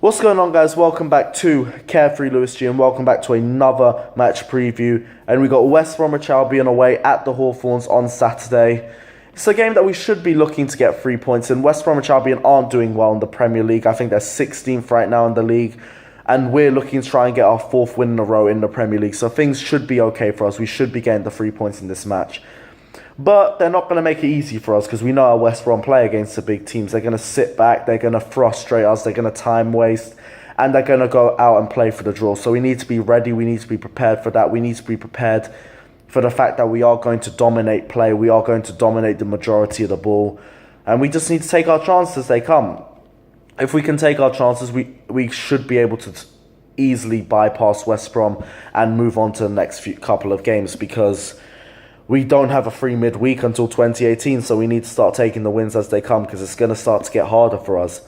What's going on, guys? Welcome back to Carefree Lewis G and welcome back to another match preview. And we got West Bromwich Albion away at the Hawthorns on Saturday. It's a game that we should be looking to get 3 points in. West Bromwich Albion aren't doing well in the Premier League. I think they're 16th right now in the league. And we're looking to try and get our 4th win in a row in the Premier League. So things should be okay for us. We should be getting the 3 points in this match. But they're not going to make it easy for us because we know how West Brom play against the big teams. They're going to sit back, they're going to frustrate us, they're going to time waste, and they're going to go out and play for the draw. So we need to be ready, we need to be prepared for that. We need to be prepared for the fact that we are going to dominate play, we are going to dominate the majority of the ball, and we just need to take our chances as they come. If we can take our chances, we should be able to easily bypass West Brom and move on to the next couple of games because we don't have a free midweek until 2018, so we need to start taking the wins as they come because it's going to start to get harder for us.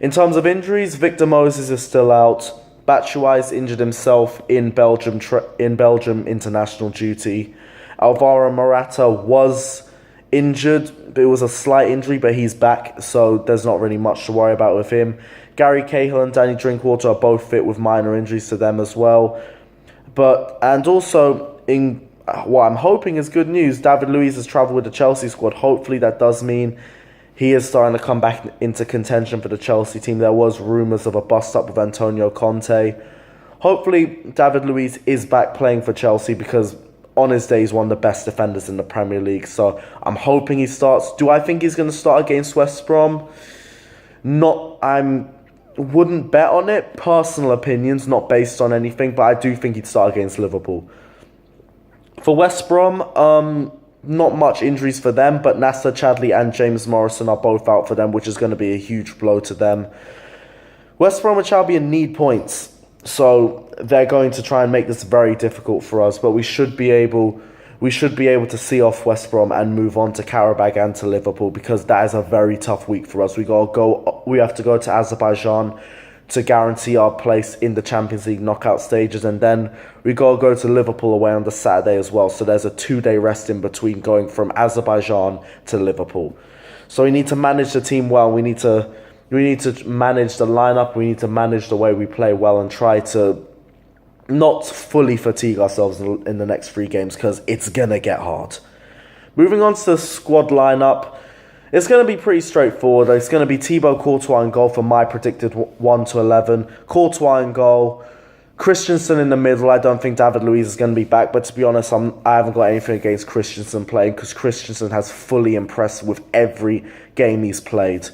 In terms of injuries, Victor Moses is still out. Batshuayi's injured himself in Belgium international duty. Alvaro Morata was injured, but it was a slight injury, but he's back, so there's not really much to worry about with him. Gary Cahill and Danny Drinkwater are both fit with minor injuries to them as well. And also in what I'm hoping is good news, David Luiz has travelled with the Chelsea squad. Hopefully that does mean he is starting to come back into contention for the Chelsea team. There was rumours of a bust-up with Antonio Conte. Hopefully David Luiz is back playing for Chelsea because on his day he's one of the best defenders in the Premier League. So I'm hoping he starts. Do I think he's going to start against West Brom? Wouldn't bet on it. Personal opinions, not based on anything, but I do think he'd start against Liverpool. For West Brom, not much injuries for them, but Nasser Chadli and James Morrison are both out for them, which is going to be a huge blow to them. West Bromwich Albion need points, so they're going to try and make this very difficult for us, but we should be able to see off West Brom and move on to Karabag and to Liverpool because that is a very tough week for us. We have to go to Azerbaijan to guarantee our place in the Champions League knockout stages, and then we gotta go to Liverpool away on the Saturday as well. So there's a 2-day rest in between going from Azerbaijan to Liverpool. So we need to manage the team well. We need to manage the lineup. We need to manage the way we play well and try to not fully fatigue ourselves in the next 3 games because it's gonna get hard. Moving on to the squad lineup. It's going to be pretty straightforward. It's going to be Thibaut Courtois in goal for my predicted 1 to 11. Courtois in goal. Christensen in the middle. I don't think David Luiz is going to be back. But to be honest, I haven't got anything against Christensen playing because Christensen has fully impressed with every game he's played.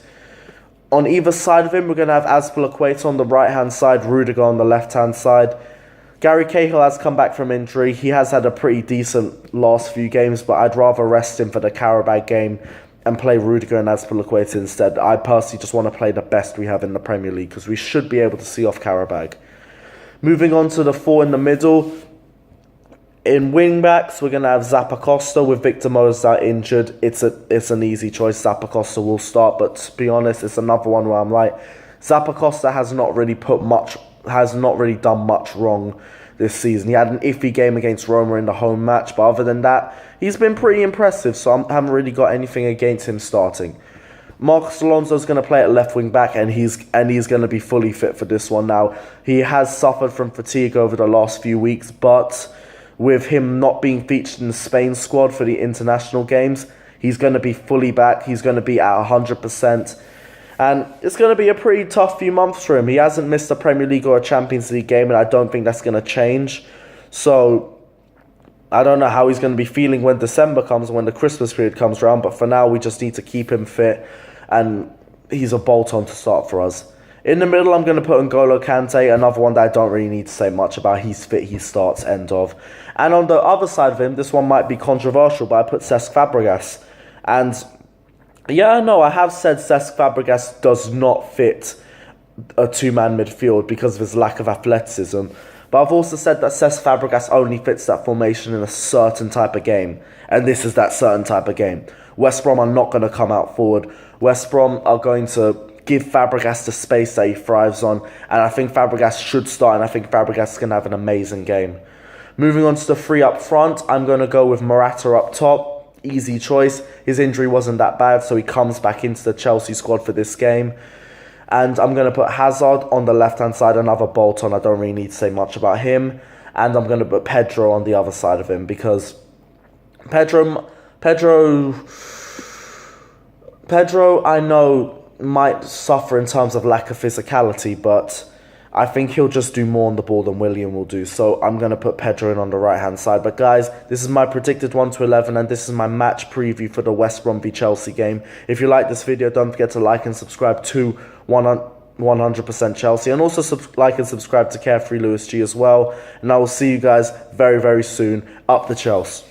On either side of him, we're going to have Azpilicueta on the right-hand side, Rudiger on the left-hand side. Gary Cahill has come back from injury. He has had a pretty decent last few games, but I'd rather rest him for the Karabag game and play Rudiger and Azpilicueta instead. I personally just want to play the best we have in the Premier League because we should be able to see off Karabag. Moving on to the 4 in the middle. In wing-backs, we're going to have Zappacosta with Victor Moses out injured. It's an easy choice. Zappacosta will start, but to be honest, it's another one where I'm like, Zappacosta has not really done much wrong this season. He had an iffy game against Roma in the home match, but other than that, he's been pretty impressive, so I haven't really got anything against him starting. Marcos Alonso's going to play at left wing back, and he's going to be fully fit for this one now. He has suffered from fatigue over the last few weeks, but with him not being featured in the Spain squad for the international games, he's going to be fully back. He's going to be at 100%. And it's going to be a pretty tough few months for him. He hasn't missed a Premier League or a Champions League game, and I don't think that's going to change. So I don't know how he's going to be feeling when December comes, when the Christmas period comes around. But for now, we just need to keep him fit, and he's a bolt-on to start for us. In the middle, I'm going to put N'Golo Kante, another one that I don't really need to say much about. He's fit, he starts, end of. And on the other side of him, this one might be controversial, but I put Cesc Fabregas. And yeah, no, I have said Cesc Fabregas does not fit a 2-man midfield because of his lack of athleticism. But I've also said that Cesc Fabregas only fits that formation in a certain type of game. And this is that certain type of game. West Brom are not going to come out forward. West Brom are going to give Fabregas the space that he thrives on. And I think Fabregas should start, and I think Fabregas is going to have an amazing game. Moving on to the 3 up front, I'm going to go with Morata up top. Easy choice. His injury wasn't that bad, so he comes back into the Chelsea squad for this game. And I'm going to put Hazard on the left-hand side, another Bolton. I don't really need to say much about him. And I'm going to put Pedro on the other side of him because Pedro, I know might suffer in terms of lack of physicality, but I think he'll just do more on the ball than Willian will do. So I'm going to put Pedro in on the right-hand side. But guys, this is my predicted 1-11, and this is my match preview for the West Brom v Chelsea game. If you like this video, don't forget to like and subscribe to 100% Chelsea. And also like and subscribe to Carefree Lewis G as well. And I will see you guys very, very soon. Up the Chelsea.